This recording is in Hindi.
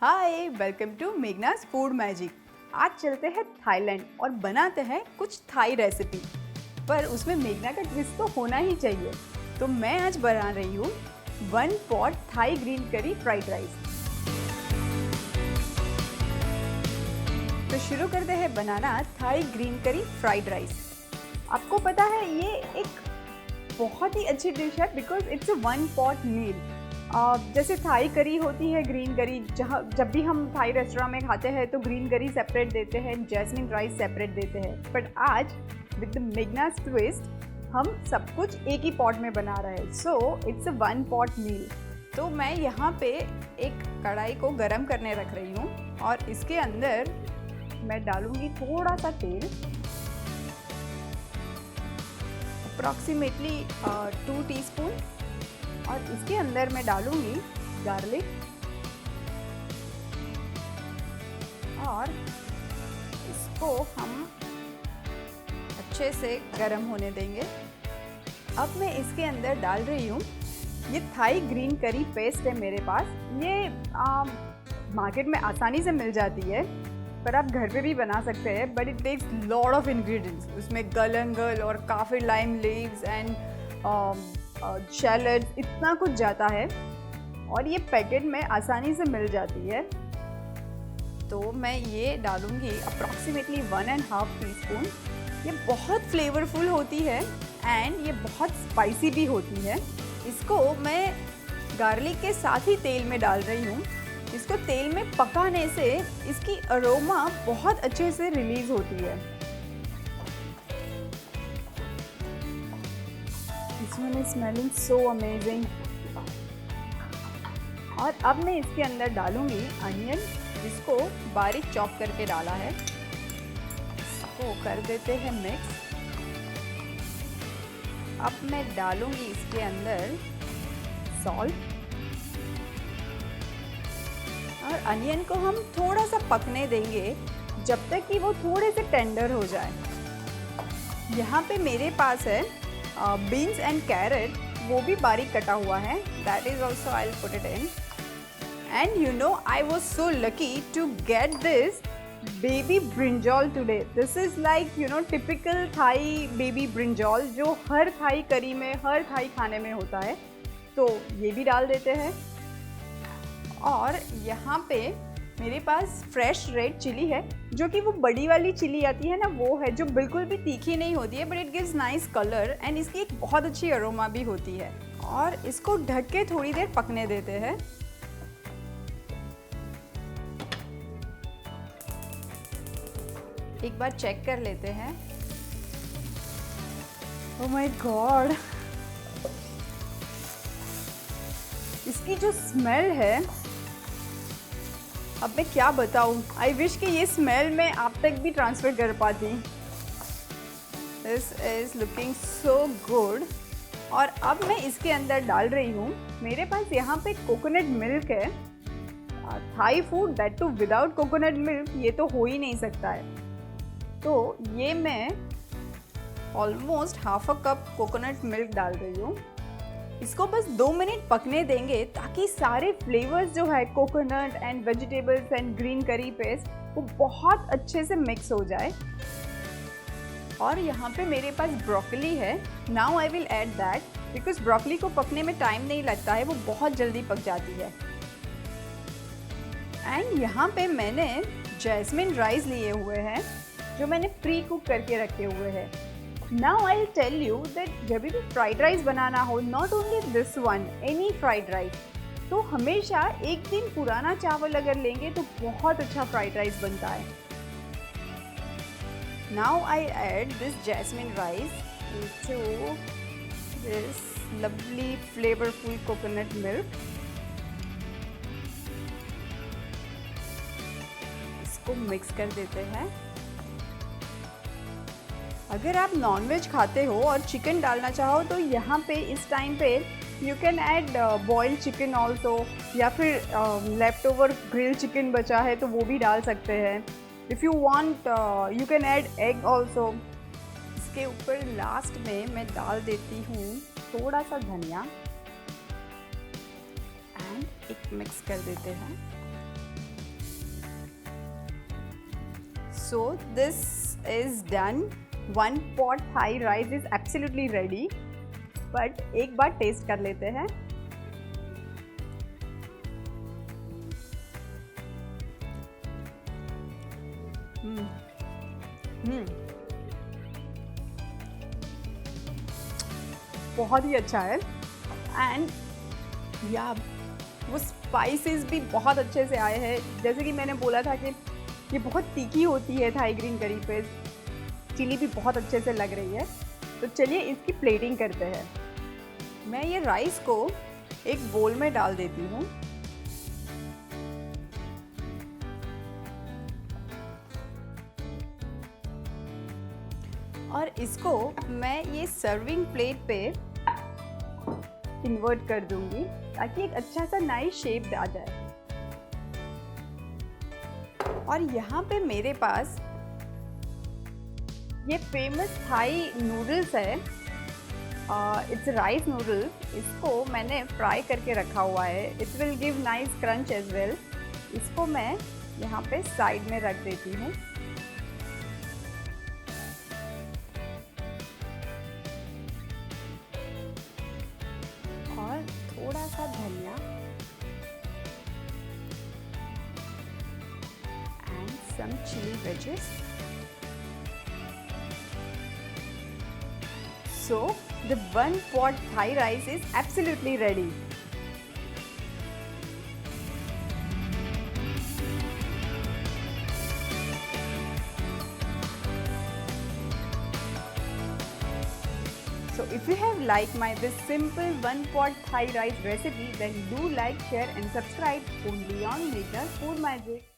Hi, welcome to Meghna's food magic. आज चलते हैं थाईलैंड और बनाते हैं कुछ थाई रेसिपी। पर उसमें मेघना का ट्विस्ट तो होना ही चाहिए। तो मैं आज बना रही हूँ 1 pot Thai green curry fried rice. तो शुरू करते हैं बनाना Thai green curry fried rice. आपको पता है ये एक बहुत ही अच्छी डिश है because it's a 1 pot meal. जैसे थाई करी होती है, ग्रीन करी, जब भी हम थाई रेस्टोरेंट में खाते हैं तो ग्रीन करी सेपरेट देते हैं, जैस्मिन राइस सेपरेट देते हैं। बट आज विद द मेघनास ट्विस्ट हम सब कुछ एक ही पॉट में बना रहे हैं। So it's a 1 pot meal. तो मैं यहाँ पे एक कढ़ाई को गरम करने रख रही हूँ और इसके अंदर मैं डालूँगी थोड़ा सा तेल, अप्रॉक्सीमेटली 2 टीस्पून। और इसके अंदर मैं डालूंगी गार्लिक और इसको हम अच्छे से गरम होने देंगे। अब मैं इसके अंदर डाल रही हूँ ये थाई ग्रीन करी पेस्ट है मेरे पास। ये मार्केट में आसानी से मिल जाती है, पर आप घर पे भी बना सकते हैं। But it takes lot of ingredients. उसमें गलंगल और काफ़ी लाइम लीव्स एंड शैलड, इतना कुछ जाता है और ये पैकेट में आसानी से मिल जाती है। तो मैं ये डालूँगी अप्रॉक्सीमेटली 1.5 टीस्पून। ये बहुत फ्लेवरफुल होती है एंड ये बहुत स्पाइसी भी होती है। इसको मैं गार्लिक के साथ ही तेल में डाल रही हूँ। इसको तेल में पकाने से इसकी अरोमा बहुत अच्छे से रिलीज़ होती है। This one is smelling so amazing। और अब मैं इसके अंदर डालूंगी अनियन, जिसको बारीक चॉप करके डाला है। इसको कर देते हैं मिक्स। अब मैं डालूंगी इसके अंदर सॉल्ट और अनियन को हम थोड़ा सा पकने देंगे जब तक कि वो थोड़े से टेंडर हो जाए। यहाँ पे मेरे पास है बीन्स एंड कैरेट, वो भी बारीक कटा हुआ है। That is also I will put it in. And you know I was so lucky to get this baby brinjal today. This is like typical Thai baby brinjal जो हर थाई करी में, हर थाई खाने में होता है। तो ये भी डाल देते हैं। और यहाँ पे मेरे पास फ्रेश रेड चिली है, जो कि वो बड़ी वाली चिली आती है ना, वो है जो बिल्कुल भी तीखी नहीं होती है, but it gives nice colour and इसकी एक बहुत अच्छी अरोमा भी होती है। और इसको ढक के थोड़ी देर पकने देते हैं। एक बार चेक कर लेते हैं। ओह माय गॉड, इसकी जो स्मेल है, अब मैं क्या बताऊँ। आई विश कि ये स्मेल मैं आप तक भी ट्रांसफ़र कर पाती। This is looking so good. और अब मैं इसके अंदर डाल रही हूँ, मेरे पास यहाँ पे कोकोनट मिल्क है। Thai food that too without coconut milk, ये तो हो ही नहीं सकता है। तो ये मैं ऑलमोस्ट ½ कप कोकोनट मिल्क डाल रही हूँ। इसको बस 2 मिनट पकने देंगे ताकि सारे फ्लेवर्स जो है coconut and vegetables and green करी पेस्ट, वो बहुत अच्छे से मिक्स हो जाए। और यहाँ पे मेरे पास ब्रोकली है। Now I will add that because broccoli को पकने में टाइम नहीं लगता है, वो बहुत जल्दी पक जाती है। एंड यहाँ पे मैंने जैस्मिन राइस लिए हुए हैं, जो मैंने प्री कुक करके रखे हुए हैं। Now I'll tell you that जब भी फ्राइड राइस बनाना हो, not only this one, any fried rice, तो हमेशा एक दिन पुराना चावल अगर लेंगे तो बहुत अच्छा फ्राइड राइस बनता है। Now I add this jasmine rice into this lovely flavorful coconut milk। इसको मिक्स कर देते हैं। अगर आप नॉनवेज खाते हो और चिकन डालना चाहो तो यहाँ पे इस टाइम पे you can add boiled chicken also, या फिर लेफ्ट ओवर ग्रिल चिकन बचा है तो वो भी डाल सकते हैं। If you want you can add egg also. इसके ऊपर लास्ट में मैं डाल देती हूँ थोड़ा सा धनिया एंड एक मिक्स कर देते हैं। So this is done. One pot Thai rice is absolutely ready. But एक बार टेस्ट कर लेते हैं. बहुत ही अच्छा है. एंड या वो स्पाइसेस भी बहुत अच्छे से आए हैं. जैसे कि मैंने बोला था कि ये बहुत तीखी होती है थाई ग्रीन करी पे. चिली भी बहुत अच्छे से लग रही है. तो चलिए इसकी प्लेटिंग करते हैं. मैं ये राइस को एक बोल में डाल देती हूँ. और इसको मैं ये सर्विंग प्लेट पे इन्वर्ट कर दूंगी ताकि एक अच्छा सा नाइस शेप आ जाए. और यहाँ पे मेरे पास ये फेमस थाई नूडल्स है. It's rice noodles. इसको मैंने फ्राई करके रखा हुआ है. It will give nice crunch as well. इसको मैं यहाँ पे साइड में रख देती हूँ. और थोड़ा सा धनिया and some chilli wedges. So the one pot Thai rice is absolutely ready. So if you have liked my this simple one pot Thai rice recipe, then do like, share and subscribe only on Mega Food Magic.